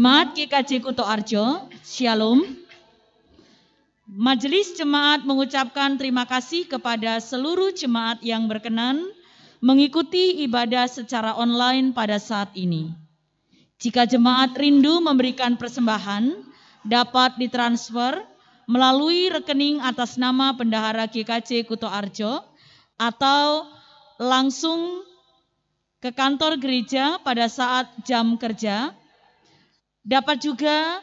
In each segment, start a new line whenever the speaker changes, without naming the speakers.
Jemaat GKJ Kuto Arjo, Shalom. Majelis Jemaat mengucapkan terima kasih kepada seluruh jemaat yang berkenan mengikuti ibadah secara online pada saat ini. Jika jemaat rindu memberikan persembahan, dapat ditransfer melalui rekening atas nama Bendahara GKJ Kuto Arjo atau langsung ke kantor gereja pada saat jam kerja. Dapat juga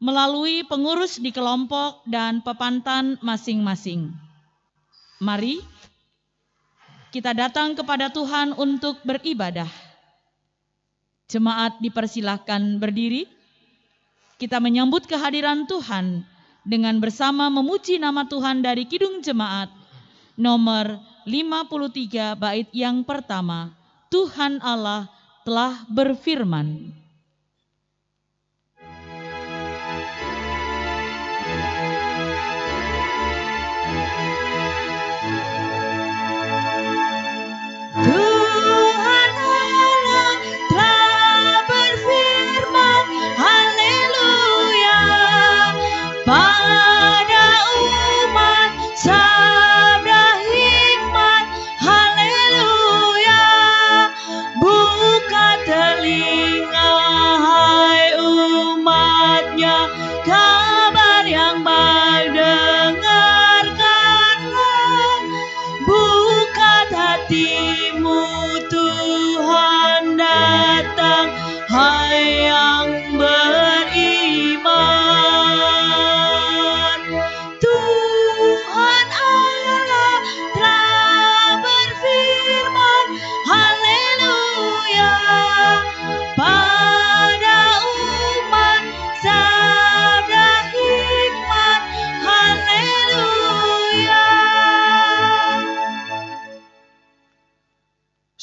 melalui pengurus di kelompok dan pepantan masing-masing. Mari kita datang kepada Tuhan untuk beribadah. Jemaat dipersilahkan berdiri. Kita menyambut kehadiran Tuhan dengan bersama memuji nama Tuhan dari Kidung Jemaat nomor 53 bait yang pertama. Tuhan Allah telah berfirman.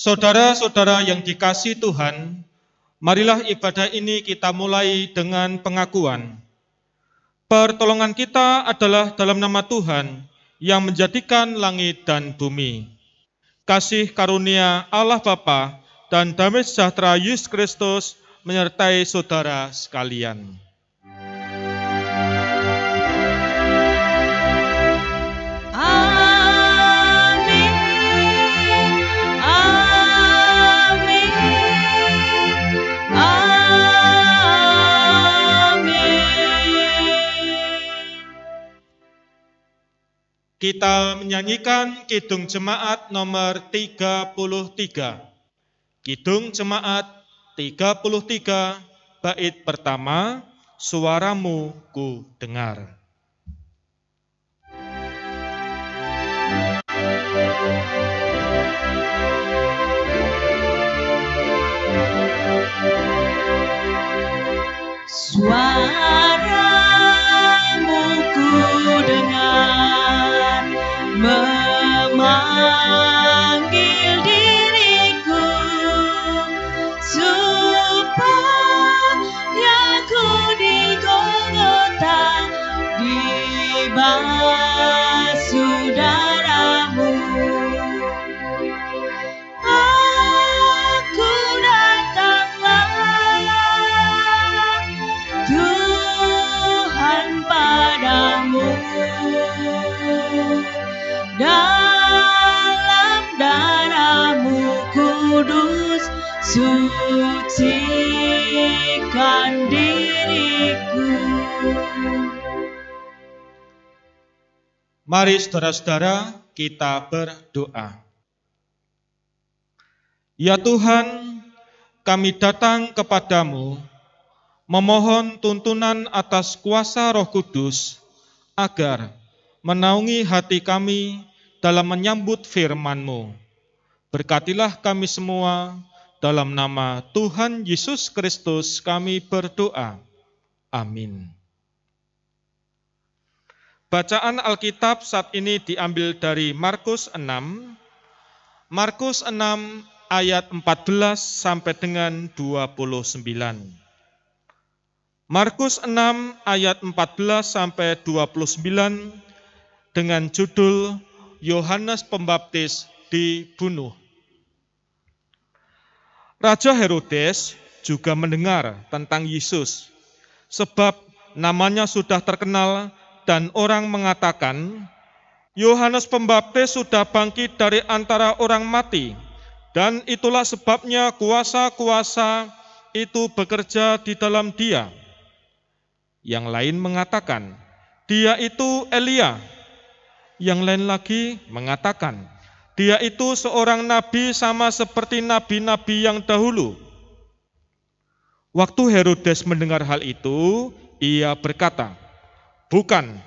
Saudara-saudara yang dikasihi Tuhan, marilah ibadah ini kita mulai dengan pengakuan. Pertolongan kita adalah dalam nama Tuhan yang menjadikan langit dan bumi. Kasih karunia Allah Bapa dan damai sejahtera Yesus Kristus menyertai saudara sekalian. Kita menyanyikan Kidung Jemaat nomor 33. Kidung Jemaat 33, bait pertama, Suaramu ku dengar.
Suaramu ku dengar, memanggil diriku supaya ku di Golgota dibasuh darahmu. Aku datanglah Tuhan padamu, dalam darahmu kudus sucikan diriku.
Mari saudara-saudara kita berdoa. Ya Tuhan, kami datang kepadamu memohon tuntunan atas kuasa Roh Kudus agar menaungi hati kami dalam menyambut firman-Mu. Berkatilah kami semua, dalam nama Tuhan Yesus Kristus kami berdoa. Amin. Bacaan Alkitab saat ini diambil dari Markus 6. Markus 6 ayat 14 sampai dengan 29. Markus 6 ayat 14 sampai 29 dengan judul Yohanes Pembaptis dibunuh. Raja Herodes juga mendengar tentang Yesus, sebab namanya sudah terkenal dan orang mengatakan, Yohanes Pembaptis sudah bangkit dari antara orang mati, dan itulah sebabnya kuasa-kuasa itu bekerja di dalam dia. Yang lain mengatakan, dia itu Elia. Yang lain lagi mengatakan, dia itu seorang nabi sama seperti nabi-nabi yang dahulu. Waktu Herodes mendengar hal itu, ia berkata, bukan,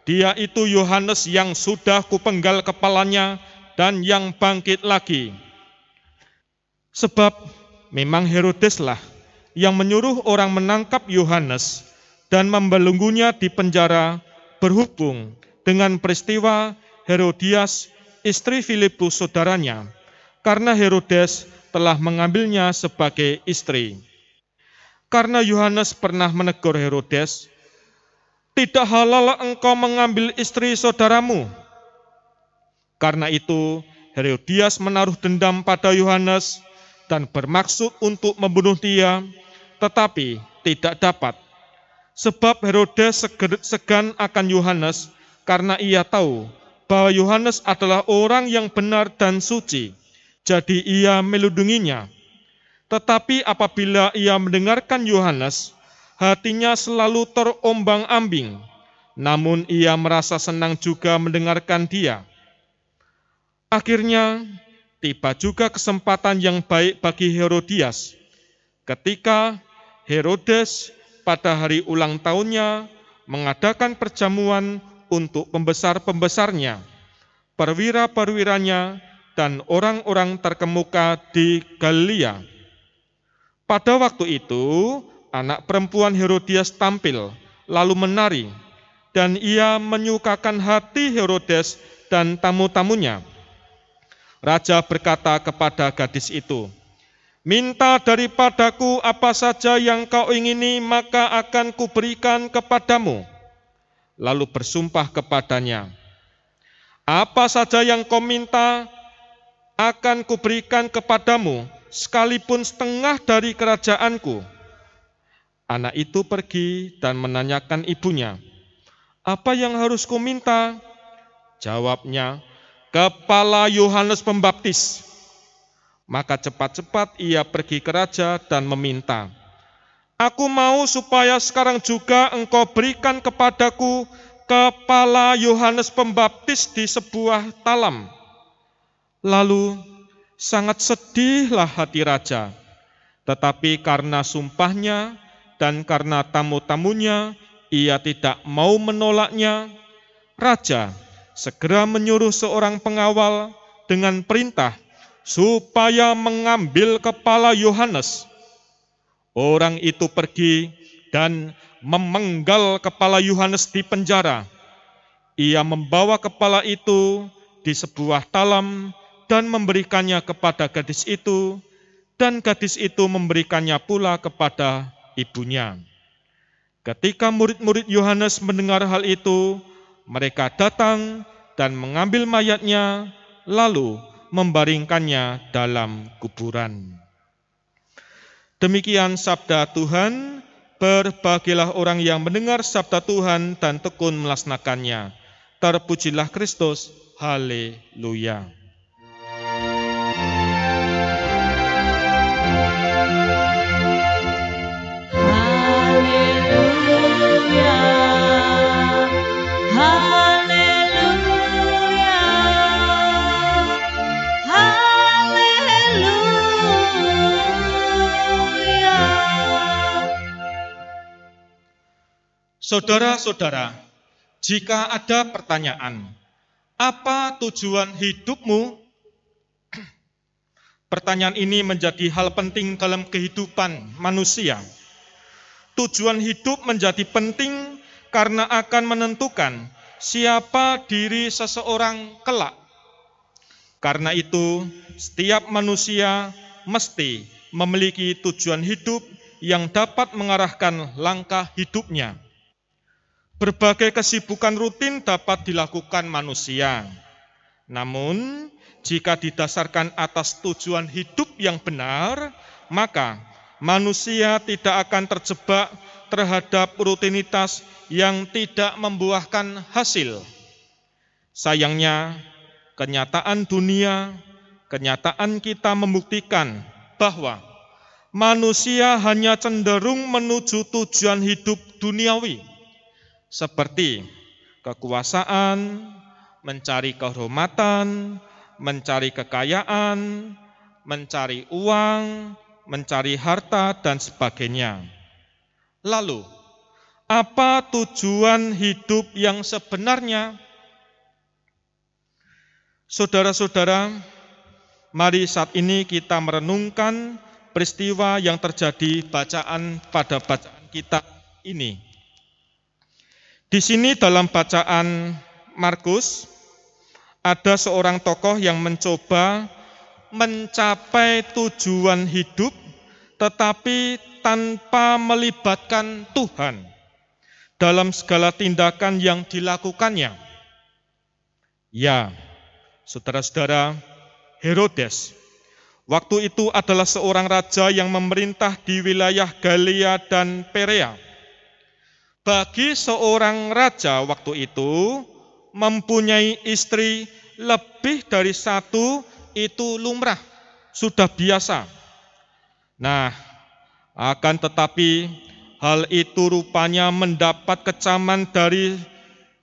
dia itu Yohanes yang sudah kupenggal kepalanya dan yang bangkit lagi. Sebab memang Herodeslah yang menyuruh orang menangkap Yohanes dan membelenggunya di penjara berhubung dengan peristiwa Herodias, istri Filipus saudaranya, karena Herodes telah mengambilnya sebagai istri. Karena Yohanes pernah menegur Herodes, tidak halal engkau mengambil istri saudaramu. Karena itu Herodias menaruh dendam pada Yohanes dan bermaksud untuk membunuh dia, tetapi tidak dapat. Sebab Herodes segan akan Yohanes karena ia tahu bahwa Yohanes adalah orang yang benar dan suci, jadi ia melindunginya. Tetapi apabila ia mendengarkan Yohanes, hatinya selalu terombang-ambing, namun ia merasa senang juga mendengarkan dia. Akhirnya, tiba juga kesempatan yang baik bagi Herodias, ketika Herodes pada hari ulang tahunnya mengadakan perjamuan untuk pembesar-pembesarnya, perwira-perwiranya, dan orang-orang terkemuka di Galilea. Pada waktu itu, anak perempuan Herodias tampil, lalu menari, dan ia menyukakan hati Herodes dan tamu-tamunya. Raja berkata kepada gadis itu, minta daripadaku apa saja yang kau ingini, maka akan kuberikan kepadamu. Lalu bersumpah kepadanya, apa saja yang kau minta akan kuberikan kepadamu, sekalipun setengah dari kerajaanku. Anak itu pergi dan menanyakan ibunya, apa yang harus ku minta? Jawabnya, kepala Yohanes Pembaptis. Maka cepat-cepat ia pergi ke raja dan meminta, aku mau supaya sekarang juga engkau berikan kepadaku kepala Yohanes Pembaptis di sebuah talam. Lalu sangat sedihlah hati raja, tetapi karena sumpahnya dan karena tamu-tamunya, ia tidak mau menolaknya. Raja segera menyuruh seorang pengawal dengan perintah supaya mengambil kepala Yohanes. Orang itu pergi dan memenggal kepala Yohanes di penjara. Ia membawa kepala itu di sebuah talam dan memberikannya kepada gadis itu, dan gadis itu memberikannya pula kepada ibunya. Ketika murid-murid Yohanes mendengar hal itu, mereka datang dan mengambil mayatnya, lalu membaringkannya dalam kuburan. Demikian sabda Tuhan. Berbahagialah orang yang mendengar sabda Tuhan dan tekun melaksanakannya. Terpujilah Kristus. Haleluya. Saudara-saudara, jika ada pertanyaan, apa tujuan hidupmu? Pertanyaan ini menjadi hal penting dalam kehidupan manusia. Tujuan hidup menjadi penting karena akan menentukan siapa diri seseorang kelak. Karena itu, setiap manusia mesti memiliki tujuan hidup yang dapat mengarahkan langkah hidupnya. Berbagai kesibukan rutin dapat dilakukan manusia. Namun, jika didasarkan atas tujuan hidup yang benar, maka manusia tidak akan terjebak terhadap rutinitas yang tidak membuahkan hasil. Sayangnya, kenyataan dunia, kenyataan kita membuktikan bahwa manusia hanya cenderung menuju tujuan hidup duniawi, seperti kekuasaan, mencari kehormatan, mencari kekayaan, mencari uang, mencari harta, dan sebagainya. Lalu, apa tujuan hidup yang sebenarnya? Saudara-saudara, mari saat ini kita merenungkan peristiwa yang terjadi pada bacaan kita ini. Di sini dalam bacaan Markus, ada seorang tokoh yang mencoba mencapai tujuan hidup, tetapi tanpa melibatkan Tuhan dalam segala tindakan yang dilakukannya. Ya, saudara-saudara, Herodes waktu itu adalah seorang raja yang memerintah di wilayah Galilea dan Perea. Bagi seorang raja waktu itu, mempunyai istri lebih dari satu itu lumrah, sudah biasa. Nah, akan tetapi hal itu rupanya mendapat kecaman dari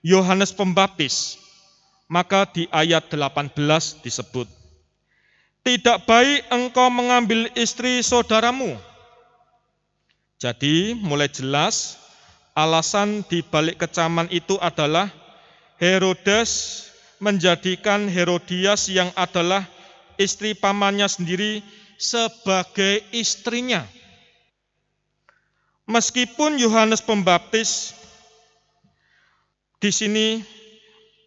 Yohanes Pembaptis. Maka di ayat 18 disebut, "Tidak baik engkau mengambil istri saudaramu." Jadi mulai jelas alasan di balik kecaman itu adalah Herodes menjadikan Herodias yang adalah istri pamannya sendiri sebagai istrinya. Meskipun Yohanes Pembaptis di sini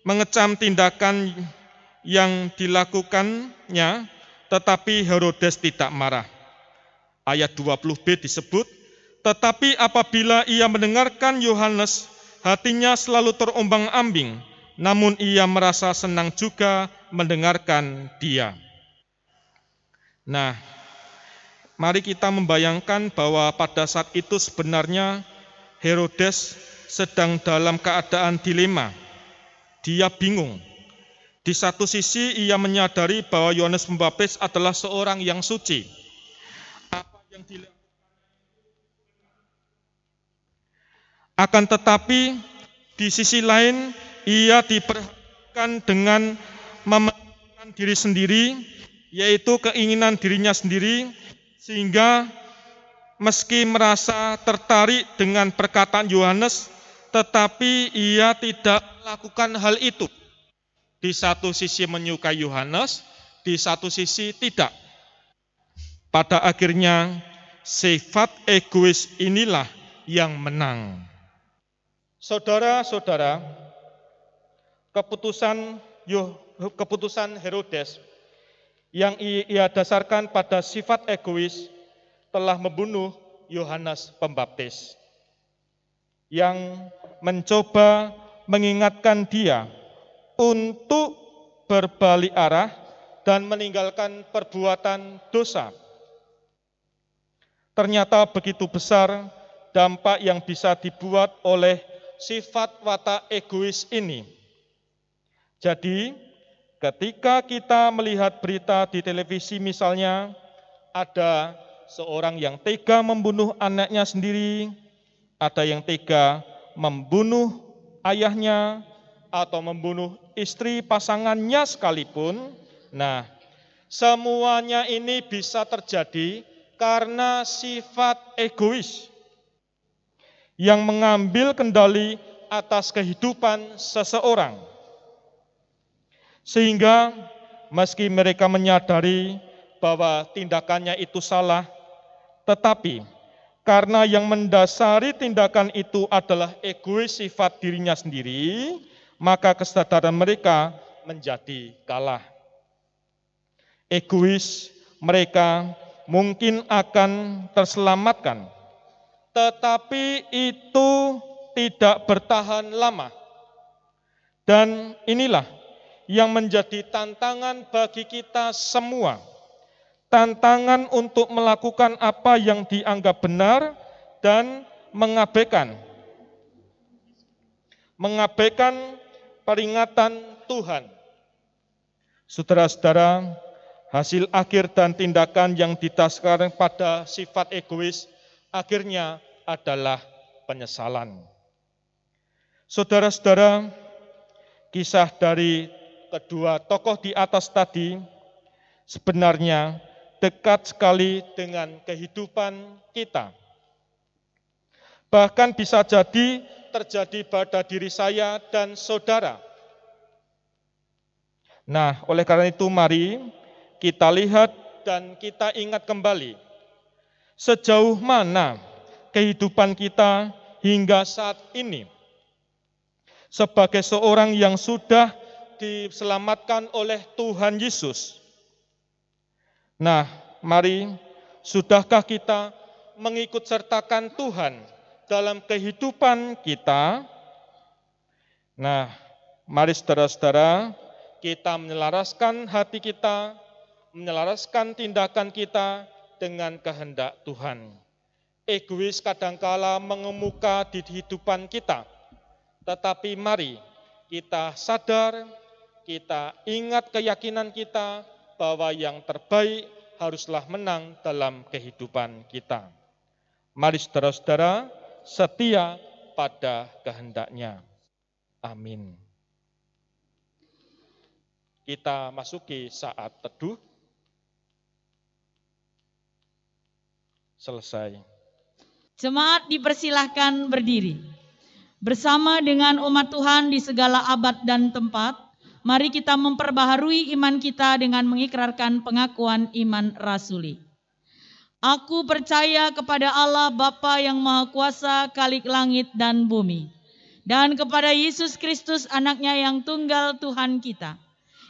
mengecam tindakan yang dilakukannya, tetapi Herodes tidak marah. Ayat 20b disebut, "Tetapi apabila ia mendengarkan Yohanes, hatinya selalu terombang-ambing, namun ia merasa senang juga mendengarkan dia." Nah, mari kita membayangkan bahwa pada saat itu sebenarnya Herodes sedang dalam keadaan dilema. Dia bingung. Di satu sisi ia menyadari bahwa Yohanes Pembaptis adalah seorang yang suci. Apa yang akan tetapi di sisi lain ia diperhadapkan dengan mementingkan diri sendiri, yaitu keinginan dirinya sendiri, sehingga meski merasa tertarik dengan perkataan Yohanes, tetapi ia tidak melakukan hal itu. Di satu sisi menyukai Yohanes, di satu sisi tidak. Pada akhirnya sifat egois inilah yang menang. Saudara-saudara, keputusan Herodes yang ia dasarkan pada sifat egois telah membunuh Yohanes Pembaptis, yang mencoba mengingatkan dia untuk berbalik arah dan meninggalkan perbuatan dosa. Ternyata begitu besar dampak yang bisa dibuat oleh sifat watak egois ini. Jadi, ketika kita melihat berita di televisi misalnya, ada seorang yang tega membunuh anaknya sendiri, ada yang tega membunuh ayahnya, atau membunuh istri pasangannya sekalipun. Nah, semuanya ini bisa terjadi karena sifat egois yang mengambil kendali atas kehidupan seseorang. Sehingga meski mereka menyadari bahwa tindakannya itu salah, tetapi karena yang mendasari tindakan itu adalah egois sifat dirinya sendiri, maka kesadaran mereka menjadi kalah. Egois mereka mungkin akan terselamatkan, tetapi itu tidak bertahan lama. Dan inilah yang menjadi tantangan bagi kita semua. tantangan untuk melakukan apa yang dianggap benar dan mengabaikan peringatan Tuhan. Saudara-saudara, hasil akhir dan tindakan yang didasarkan pada sifat egois akhirnya adalah penyesalan. Saudara-saudara, kisah dari kedua tokoh di atas tadi sebenarnya dekat sekali dengan kehidupan kita. Bahkan bisa jadi terjadi pada diri saya dan saudara. Nah, oleh karena itu mari kita lihat dan kita ingat kembali sejauh mana kehidupan kita hingga saat ini. Sebagai seorang yang sudah diselamatkan oleh Tuhan Yesus. Nah, mari, sudahkah kita mengikut sertakan Tuhan dalam kehidupan kita? Nah, mari saudara-saudara, kita menyelaraskan hati kita, menyelaraskan tindakan kita dengan kehendak Tuhan. Egois kadangkala mengemuka di kehidupan kita. Tetapi mari kita sadar, kita ingat keyakinan kita bahwa yang terbaik haruslah menang dalam kehidupan kita. Mari saudara-saudara setia pada kehendaknya. Amin. Kita masuki saat teduh. Selesai.
Jemaat dipersilahkan berdiri. Bersama dengan umat Tuhan di segala abad dan tempat, mari kita memperbaharui iman kita dengan mengikrarkan pengakuan iman rasuli. Aku percaya kepada Allah Bapa yang Maha Kuasa, Khalik langit dan bumi, dan kepada Yesus Kristus anaknya yang tunggal Tuhan kita,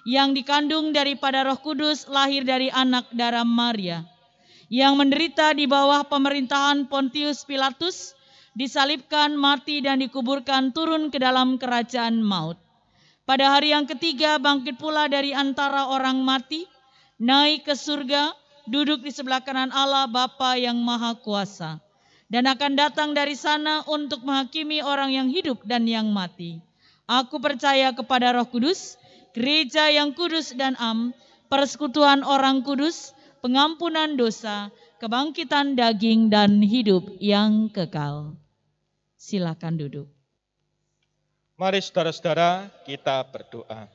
yang dikandung daripada Roh Kudus, lahir dari anak darah Maria, yang menderita di bawah pemerintahan Pontius Pilatus, disalibkan, mati dan dikuburkan, turun ke dalam kerajaan maut. Pada hari yang ketiga bangkit pula dari antara orang mati, naik ke surga, duduk di sebelah kanan Allah Bapa yang Maha Kuasa, dan akan datang dari sana untuk menghakimi orang yang hidup dan yang mati. Aku percaya kepada Roh Kudus, gereja yang kudus dan am, persekutuan orang kudus, pengampunan dosa, kebangkitan daging dan hidup yang kekal. Silakan duduk.
Mari saudara-saudara kita berdoa.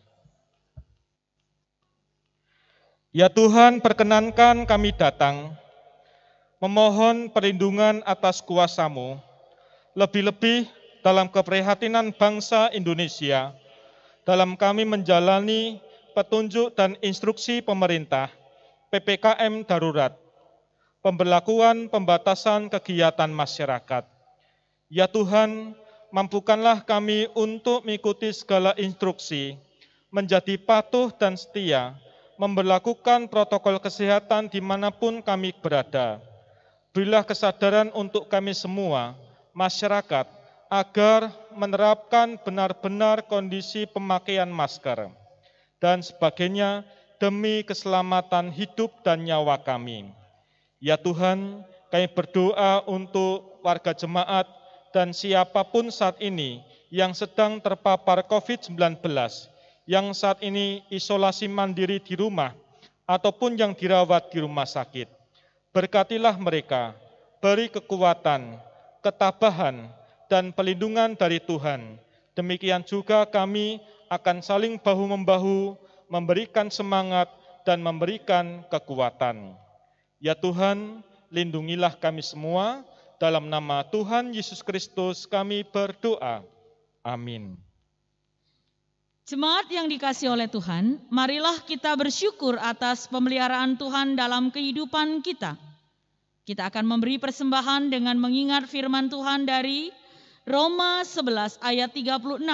Ya Tuhan, perkenankan kami datang memohon perlindungan atas kuasa-Mu, lebih-lebih dalam keprihatinan bangsa Indonesia, dalam kami menjalani petunjuk dan instruksi pemerintah, PPKM darurat, pemberlakuan pembatasan kegiatan masyarakat. Ya Tuhan, mampukanlah kami untuk mengikuti segala instruksi, menjadi patuh dan setia, memberlakukan protokol kesehatan dimanapun kami berada. Berilah kesadaran untuk kami semua, masyarakat, agar menerapkan benar-benar kondisi pemakaian masker dan sebagainya demi keselamatan hidup dan nyawa kami. Ya Tuhan, kami berdoa untuk warga jemaat dan siapapun saat ini yang sedang terpapar COVID-19, yang saat ini isolasi mandiri di rumah, ataupun yang dirawat di rumah sakit. Berkatilah mereka, beri kekuatan, ketabahan, dan pelindungan dari Tuhan. Demikian juga kami akan saling bahu-membahu, memberikan semangat, dan memberikan kekuatan. Ya Tuhan, lindungilah kami semua. Dalam nama Tuhan Yesus Kristus kami berdoa. Amin.
Jemaat yang dikasihi oleh Tuhan, marilah kita bersyukur atas pemeliharaan Tuhan dalam kehidupan kita. Kita akan memberi persembahan dengan mengingat firman Tuhan dari Roma 11 ayat 36.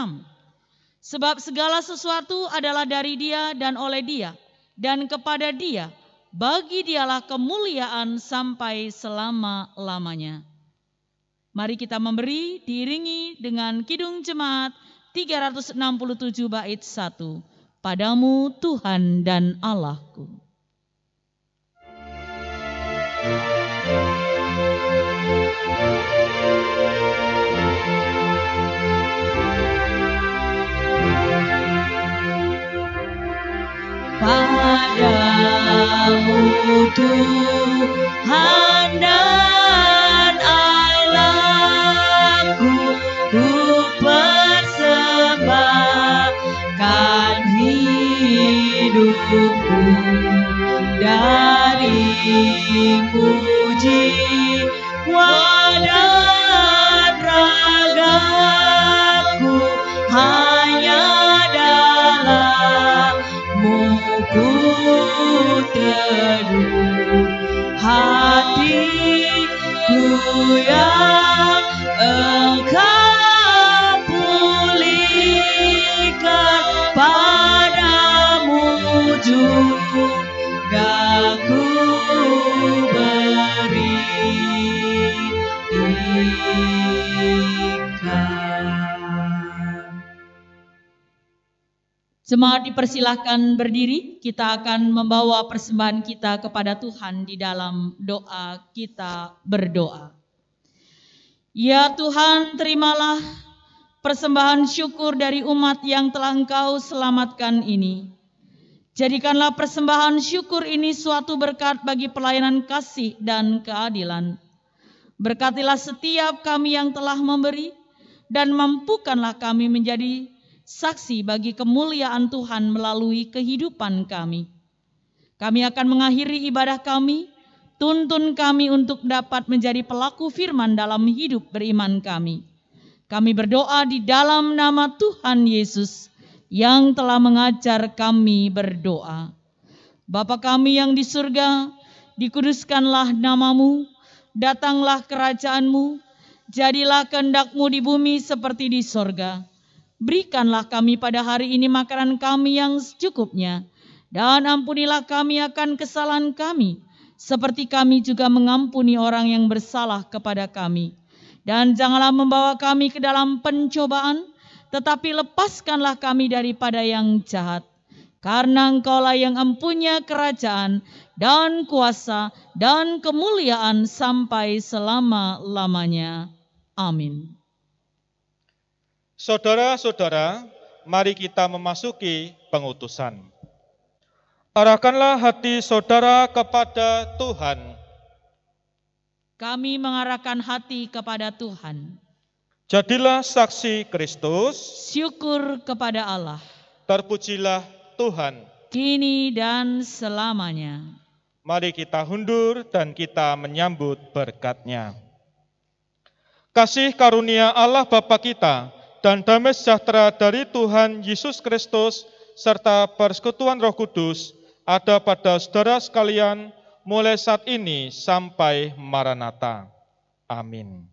Sebab segala sesuatu adalah dari Dia dan oleh Dia, dan kepada Dia, bagi Dialah kemuliaan sampai selama-lamanya. Mari kita memberi, diiringi dengan Kidung Jemaat 367 bait 1. Padamu Tuhan dan Allahku. Padamu Tuhan dan Allahku, ku persembahkan hidupku dari puji dan ragaku hanya dalam-Mu ku teduh. Hatiku yang Engkau pulihkan, padamu juga ku berikan. Jemaat dipersilahkan berdiri, kita akan membawa persembahan kita kepada Tuhan di dalam doa kita berdoa. Ya Tuhan, terimalah persembahan syukur dari umat yang telah Engkau selamatkan ini. Jadikanlah persembahan syukur ini suatu berkat bagi pelayanan kasih dan keadilan. Berkatilah setiap kami yang telah memberi, dan mampukanlah kami menjadi saksi bagi kemuliaan Tuhan melalui kehidupan kami. Kami akan mengakhiri ibadah kami, tuntun kami untuk dapat menjadi pelaku firman dalam hidup beriman kami. Kami berdoa di dalam nama Tuhan Yesus yang telah mengajar kami berdoa. Bapa kami yang di surga, dikuduskanlah nama-Mu, datanglah kerajaan-Mu, jadilah kehendak-Mu di bumi seperti di sorga. Berikanlah kami pada hari ini makanan kami yang secukupnya, dan ampunilah kami akan kesalahan kami, seperti kami juga mengampuni orang yang bersalah kepada kami. Dan janganlah membawa kami ke dalam pencobaan, tetapi lepaskanlah kami daripada yang jahat. Karena Engkaulah yang empunya kerajaan dan kuasa dan kemuliaan sampai selama-lamanya. Amin.
Saudara-saudara, mari kita memasuki pengutusan. Arahkanlah hati saudara kepada Tuhan.
Kami mengarahkan hati kepada Tuhan.
Jadilah saksi Kristus.
Syukur kepada Allah.
Terpujilah Tuhan.
Kini dan selamanya.
Mari kita hundur dan kita menyambut berkat-Nya. Kasih karunia Allah Bapa kita dan damai sejahtera dari Tuhan Yesus Kristus serta persekutuan Roh Kudus ada pada saudara sekalian mulai saat ini sampai Maranatha. Amin.